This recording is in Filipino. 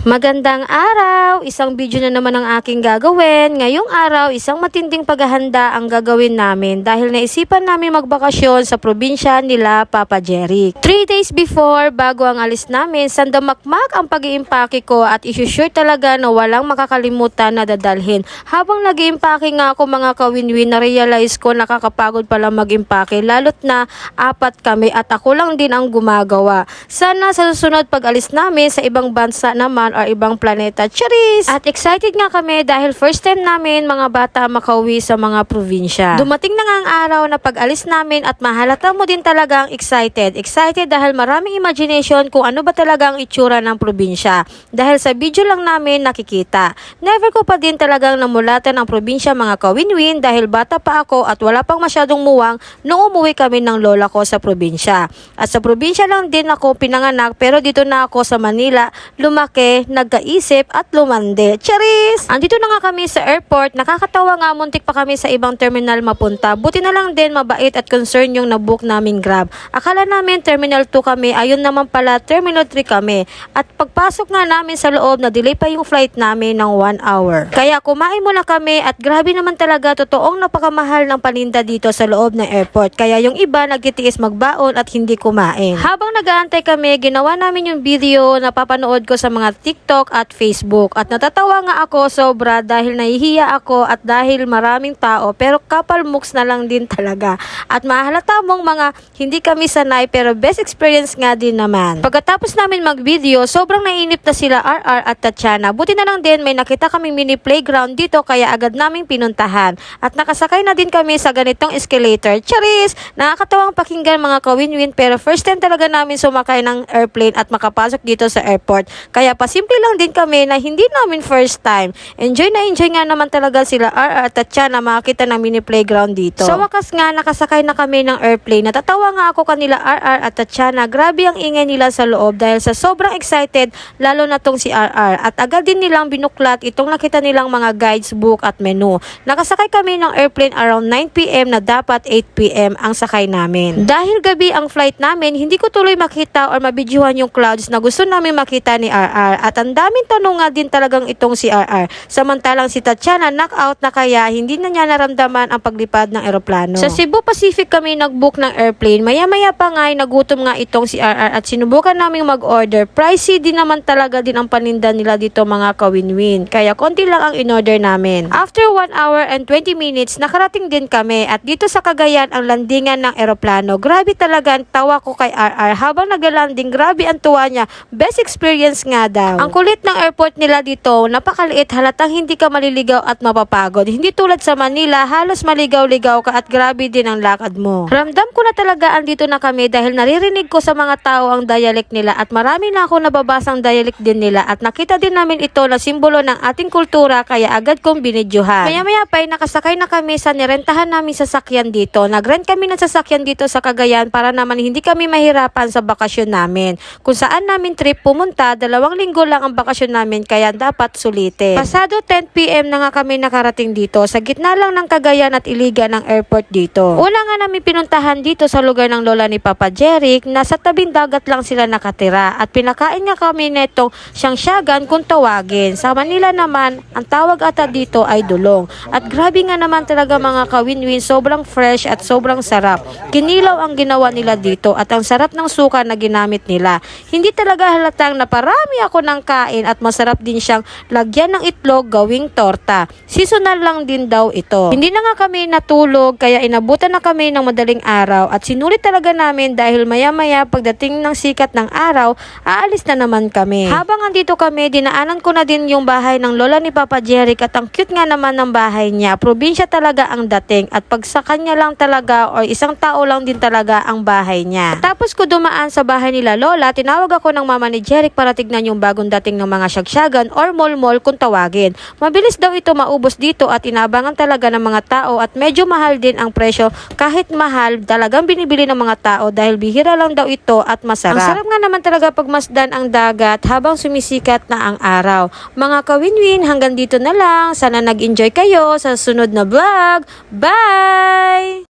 Magandang araw! Isang video na naman ang aking gagawin. Ngayong araw, isang matinding paghahanda ang gagawin namin dahil naisipan namin magbakasyon sa probinsya nila Papa Jeric. 3 days before, bago ang alis namin, sandamakmak ang pag-iimpake ko at isusure talaga na walang makakalimutan na dadalhin. Habang nag-iimpake nga ako mga kawinwin, na-realize ko nakakapagod pala mag-impake lalo't na 4 kami at ako lang din ang gumagawa. Sana sa susunod pag-alis namin sa ibang bansa naman or ibang planeta. Charis! At excited nga kami dahil first time namin mga bata makauwi sa mga probinsya. Dumating na nga ang araw na pag-alis namin at mahalata mo din talagang excited. Excited dahil maraming imagination kung ano ba talaga ang itsura ng probinsya. Dahil sa video lang namin nakikita. Never ko pa din talagang namulatan ang probinsya mga kawinwin dahil bata pa ako at wala pang masyadong muwang nung umuwi kami ng lola ko sa probinsya. At sa probinsya lang din ako pinanganak pero dito na ako sa Manila lumaki, nagkaisip at lumande. Charis! Andito na nga kami sa airport. Nakakatawa nga, muntik pa kami sa ibang terminal mapunta. Buti na lang din mabait at concern yung nabook naming Grab. Akala namin terminal 2 kami, ayun naman pala terminal 3 kami. At pagpasok nga namin sa loob, na delay pa yung flight namin ng 1 hour. Kaya kumain muna kami at grabe naman talaga, totoong napakamahal ng paninda dito sa loob ng airport. Kaya yung iba nagtitiis magbaon at hindi kumain. Habang nag-aantay kami, ginawa namin yung video na papanood ko sa mga TikTok at Facebook. At natatawa nga ako sobra dahil nahihiya ako at dahil maraming tao pero couple mooks na lang din talaga. At mahalata mong mga hindi kami sanay pero best experience nga din naman. Pagkatapos namin mag-video, sobrang nainip na sila RR at Tatiana. Buti na lang din may nakita kaming mini playground dito kaya agad naming pinuntahan. At nakasakay na din kami sa ganitong escalator. Charis! Nakakatawang pakinggan mga kawinwin pero first time talaga namin sumakay ng airplane at makapasok dito sa airport. Kaya pasimple lang din kami na hindi namin first time. Enjoy nga naman talaga sila RR at Tatiana makakita ng mini playground dito. Sa wakas nga nakasakay na kami ng airplane. Natatawa nga ako kanila RR at Tatiana. Grabe ang ingay nila sa loob dahil sa sobrang excited lalo na tong si RR. At agad din nilang binuklat itong nakita nilang mga guides book at menu. Nakasakay kami ng airplane around 9 PM na dapat 8 PM ang sakay namin. Dahil gabi ang flight namin, hindi ko tuloy makita or mabidyohan yung clouds na gusto namin makita ni RR. At ang daming tanong nga din talagang itong si RR. Samantalang si Tatiana knockout na kaya hindi na niya naramdaman ang paglipad ng eroplano. Sa Cebu Pacific kami nag-book ng airplane. Maya-maya pa nga ay nagutom nga itong si RR at sinubukan naming mag-order. Pricey din naman talaga din ang paninda nila dito mga kawinwin. Kaya konti lang ang in-order namin. After 1 hour and 20 minutes, nakarating din kami at dito sa Cagayan ang landingan ng eroplano. Grabe talaga ang tawa ko kay RR. Habang nag-landing, grabe ang tuwa niya. Best experience nga daw. Ang kulit ng airport nila dito, napakaliit, halatang hindi ka maliligaw at mapapagod. Hindi tulad sa Manila, halos maligaw-ligaw ka at grabe din ang lakad mo. Ramdam ko na talaga andito na kami dahil naririnig ko sa mga tao ang dialect nila at marami na ako nababasang dialect din nila at nakita din namin ito na simbolo ng ating kultura kaya agad kong binidyohan. Maya-maya pa ay nakasakay na kami sa nirentahan namin sasakyan dito. Nagrent kami ng sasakyan dito sa Cagayan para naman hindi kami mahirapan sa bakasyon namin. Kung saan namin trip pumunta, 2 linggo lang ang bakasyon namin kaya dapat sulitin. Pasado 10 PM na nga kami nakarating dito sa gitna lang ng Cagayan at Iligan ng airport dito. Una nga namin pinuntahan dito sa lugar ng lola ni Papa Jeric, nasa tabing dagat lang sila nakatira at pinakain nga kami netong siyang-syagan kung tawagin. Sa Manila naman, ang tawag ata dito ay dulong. At grabe nga naman talaga mga kawinwin, sobrang fresh at sobrang sarap. Kinilaw ang ginawa nila dito at ang sarap ng suka na ginamit nila. Hindi talaga halatang naparami ako ng kain at masarap din siyang lagyan ng itlog gawing torta. Seasonal lang din daw ito. Hindi na nga kami natulog kaya inabutan na kami ng madaling araw at sinulit talaga namin dahil maya-maya pagdating ng sikat ng araw, aalis na naman kami. Habang andito kami, dinaanan ko na din yung bahay ng lola ni Papa Jeric at ang cute nga naman ng bahay niya. Probinsya talaga ang dating at pag sa kanya lang talaga o isang tao lang din talaga ang bahay niya. At tapos ko dumaan sa bahay nila lola, tinawag ako ng mama ni Jeric para tignan yung bagong dating ng mga syagsyagan or mall-mall kung tawagin. Mabilis daw ito maubos dito at inabangan talaga ng mga tao at medyo mahal din ang presyo. Kahit mahal, talagang binibili ng mga tao dahil bihira lang daw ito at masarap. Ang sarap nga naman talaga pagmasdan ang dagat habang sumisikat na ang araw. Mga kawinwin, hanggang dito na lang. Sana nag-enjoy kayo sa sunod na vlog. Bye!